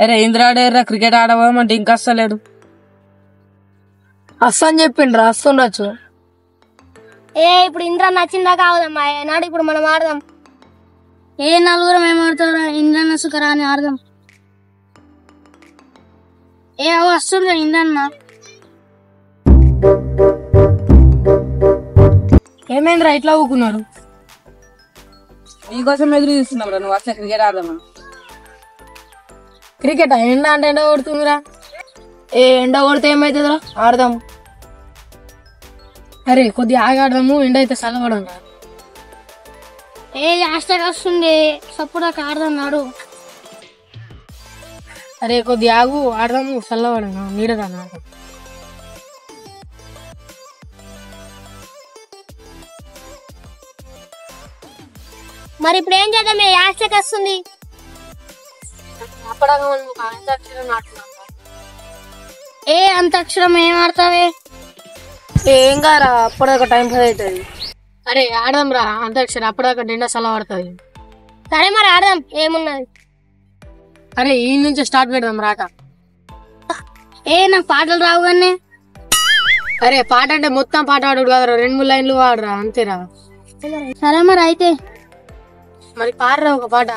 అరే ఇంద్ర ఆడేర్రా క్రికెట్ ఆడమంటే ఇంకా వస్తలేడు. అని చెప్పిండ్రా వస్తుండొచ్చు. ఇప్పుడు ఇంద్ర నచ్చిందా కావదమ్మా నాడు ఇప్పుడు మనం ఆడదాం. నలుగురం ఏమాడుతారా ఇంద్రన్న సుఖరా అని ఆడదాం. వస్తుండ్రా ఇంద్రన్న. ఏమైందిరా ఇట్లా ఊకున్నారు? నీకోసం ఎదురు చూస్తున్నాం రా, నువ్వు వస్తే క్రికెట్ ఆడదామా? క్రికెట్ ఎండ అంటే ఎండ కొడుతుందిరా. ఎండ కొడితే ఏమైతుందిరా? ఆడదాం. అరే కొద్దిగా ఆగి ఆడదాము, ఎండ అయితే చల్లబడం రా. హాస్టల్ వస్తుంది సప్పుడు ఆడదాం నాడు. అరే కొద్దిగా ఆగు ఆడదాము, చల్లబడం నీడదా ఆడదాం. మరి ఇప్పుడు ఏం చేద్దాం? హాస్టల్ వస్తుంది. అంతాక్షరం ఏం ఆడతావే? ఏం కారా, అప్పటిదాకా టైం పాస్ అవుతుంది. అరే ఆడదాం రా అంతాక్షరి, అప్పటిదాకా నిండా చల్లబడుతుంది. సరే మరి ఆడదాం, ఏమున్నది. అరే ఈ నుంచి స్టార్ట్ పెడదాం రాట. నాకు పాటలు రావు కానీ. అరే పాట అంటే మొత్తం పాట ఆడు కదరా, 2-3 లైన్లు వాడరా అంతేరా. సరే మరి అయితే మరి పాడరా ఒక పాట.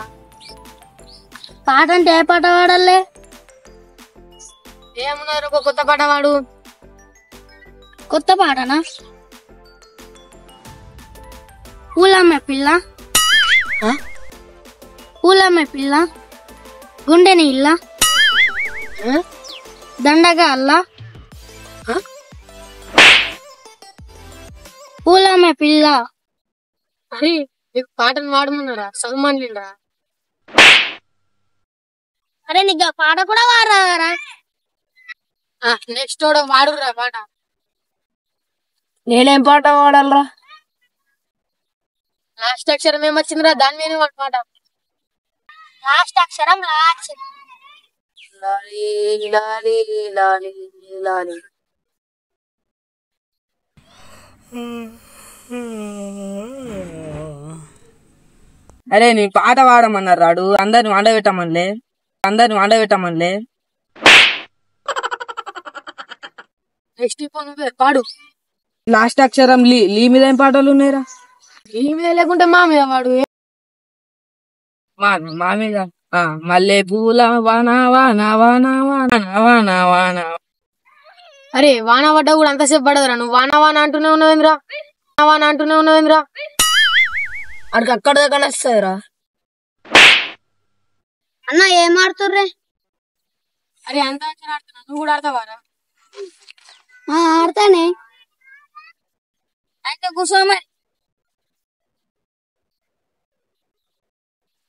పాట అంటే ఏ పాట పాడాలే? ఏమున్నారు ఒక కొత్త పాట వాడు. కొత్త పాటనా? పూలమ్మే పిల్ల, పూలమ్మే పిల్ల, గుండెని ఇల్ల, దండగా అల్ల, పూలమ్మే పిల్ల. అరే నీకు పాటను వాడమన్నారా, చదువుమనిరా. అరే నీకు పాట కూడా వాడరా? నెక్స్ట్ వాడురా పాట. నేనేం పాట వాడాలరా? లాస్ట్ అక్షరం ఏమొచ్చిందిరా, దాని మీద వాడు పాట. లాస్ట్ అక్షరం లాలి లాలి లాలి లాలి. అరే నీ పాట వాడమన్నారు రాడు, అందరిని వండబెట్టమనిలే. నెక్స్ట్ ఇప్పుడు నువ్వే పాడు. లాస్ట్ అక్షరం లీ మీద ఏం పాటలు ఉన్నాయిరా? ఈ మీద లేకుంటే మా మీద వాడు. మా మీద మల్లె పూల వాన వాన వాన వాన వాన వాన. అరే వాన పడ్డా కూడా అంతసేపు పడదురా, నువ్వు వాన వాన అంటూనే ఉన్నవేంద్రా, వాన అంటూనే ఉన్నవేంద్రా. అక్కడికి అక్కడ దగ్గర వస్తుందిరా. అన్న ఏం ఆడుతుర్రే? అరే అంత ఆడుతున్నా, నువ్వు కూడా ఆడతావారా? ఆడతానే. అయితే కూర్చోమే.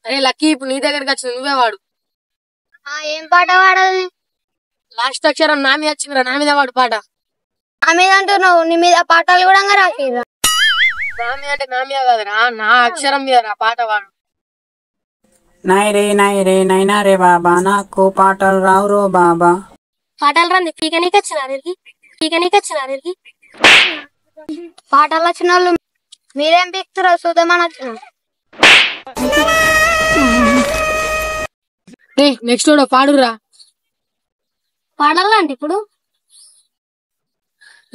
అరే లక్కీ ఇప్పుడు నీ దగ్గరికి వచ్చింది, నువ్వే వాడు. ఏం పాట వాడాలి? లాస్ట్ అక్షరం నా మీద వచ్చిందిరా, నా మీద వాడు పాట. నా మీద అంటున్నావు, నీ మీద పాటలు కూడా రాసిరా. నా మీద అంటే నా మీద కదరా, నా అక్షరం మీద రా పాట వాడు. నైరే నైనా రే బాబా, నాకు పాటలు రావురో బాబా. పాటలు రండి పీకనీకి వచ్చినారు. పాటలు వచ్చిన వాళ్ళు మీరేం పీకుతారో చూద్దామని వచ్చిన. నెక్స్ట్ పాడురా. పాడాలంటే ఇప్పుడు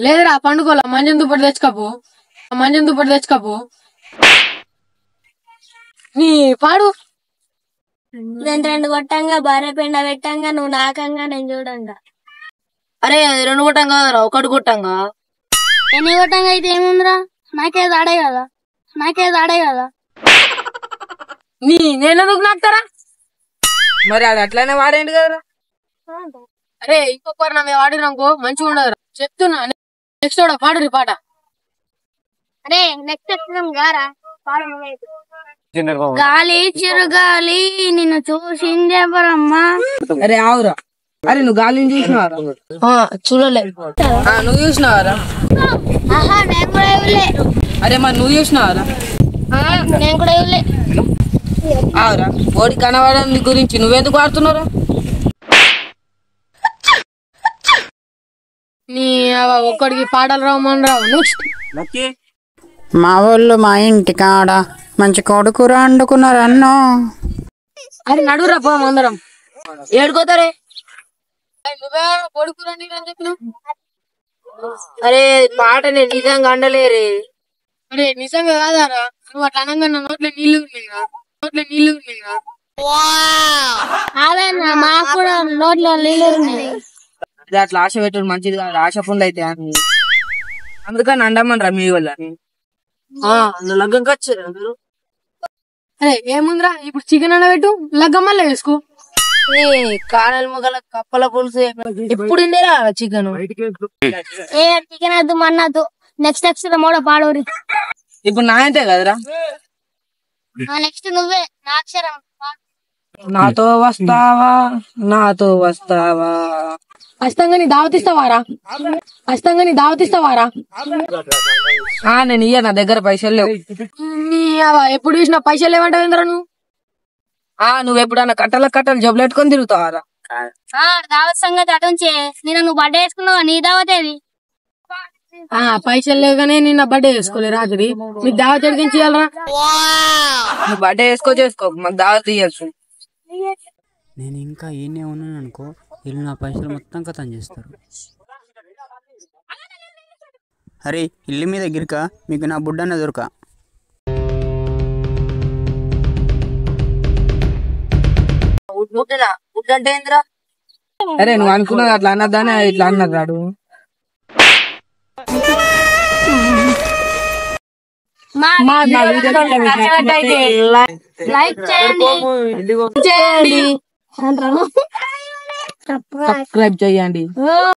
లేదురా పండుకోలే, మంజం దుప్పటి తెచ్చుకోపో. నీ పాడు. 2 కొట్టంగా భార్య పెండ పెట్టంగా నువ్వు నాకంగా నేను చూడంగా. అరే 2 కొట్టంగా కదరా, 1 కొట్టంగా. ఎన్ని కొట్టంగా అయితే ఏముందిరా, నాకేది ఆడే కదా. నేనెందుకు నాకుతారా? మరి అది అట్లానే వాడేంటి కదరా. అరే ఇంకొకరు నా మీద వాడిననుకో మంచిగా ఉండదురా, చెప్తున్నా. నెక్స్ట్ పాడు పాట. అరే నెక్స్ట్ గారా గాలి చిరుగాలి నిన్ను చూసిందే బరమ్మా. అరే ఆవురా. అరే నువ్వు గాలిని చూసినావారా? చూడలేదు. నువ్వు చూసినావారా? నేను కూడా ఇవ్వలే. అరే మరి నువ్వు చూసినావారా? నేను కూడా ఇవ్వలే. ఆవురా ఓడి కనబడని గురించి నువ్వెందుకు వాడుతున్నారా? నీ ఒక్కడికి పాటలు రావమని రావు. మా వాళ్ళు మా ఇంటి కాడ మంచి కొడుకురా వండుకున్నారన్నో. అరే నడురా పోదాం అందరం. ఏడుకోతారే నువ్వే కొడుకురండి అని చెప్పినావు. అరే పాట నేను నిజంగా అండలేరే. అరే నిజంగా కాదారా, నువ్వు అట్లా అనగా నా నోట్లో నీళ్లు ఉన్నాయిరా. అదేనా మాకు కూడా నోట్లో నీళ్ళు ఉన్నాయి. అది అట్లా ఆశ పెట్టడం మంచిది కాదు, ఆశ పుండ్లు అయితే అందుకని అండమనరా మీ వాళ్ళని. లగ్గంకి వచ్చారు మీరు. అరే ఏముందిరా, ఇప్పుడు చికెన్ అన్న పెట్టు, లగ్గమ్మల్ల వేసుకో. కానల మొగల కప్పల పులుసు ఎప్పుడు ఉండేరా చికెన్. ఏ చికెన్ వద్దు మన్నద్దు, నెక్స్ట్ మోడ పాడోరి. ఇప్పుడు నా అంతే కదరా. నెక్స్ట్ నువ్వే నా అక్షరం. నాతో వస్తావా అస్తంగా నీ దావతిస్తావారా. నేను ఇయ్య, నా దగ్గర పైసలు లేవు. ఎప్పుడు చూసినా పైసలు లేవంటావేంద్రా నువ్వు. నువ్వు ఎప్పుడన్నా కట్టలు జబ్బులు పెట్టుకొని తిరుగుతావారా. దావత్ సంగతి అటుంచే, నేను నువ్వు బర్త్డే వేసుకున్నావు, నీ దావత్ ఏది? పైసలు లేకనే నిన్న బర్త్డే చేసుకోలే రాత్రి, మీకు దావత్ ఎడికి చేయాలరా. నువ్వు బర్త్డే చేసుకో, మాకు దావత్ ఇయ్యచ్చు. నేను ఇంకా ఈయనే ఉన్నాను అనుకో, వీళ్ళు నా పైసలు మొత్తం కథం చేస్తారు. అరే ఇల్లు మీద గిరిక, మీకు నా బుడ్డన్న దొరక. ఫుడ్ అంటే ఏందిరా? అరే నువ్వు అనుకున్నది అట్లా అన్నదానే ఇట్లా అన్నాడు. లైక్ చేయండి, సబ్స్క్రైబ్ చేయండి.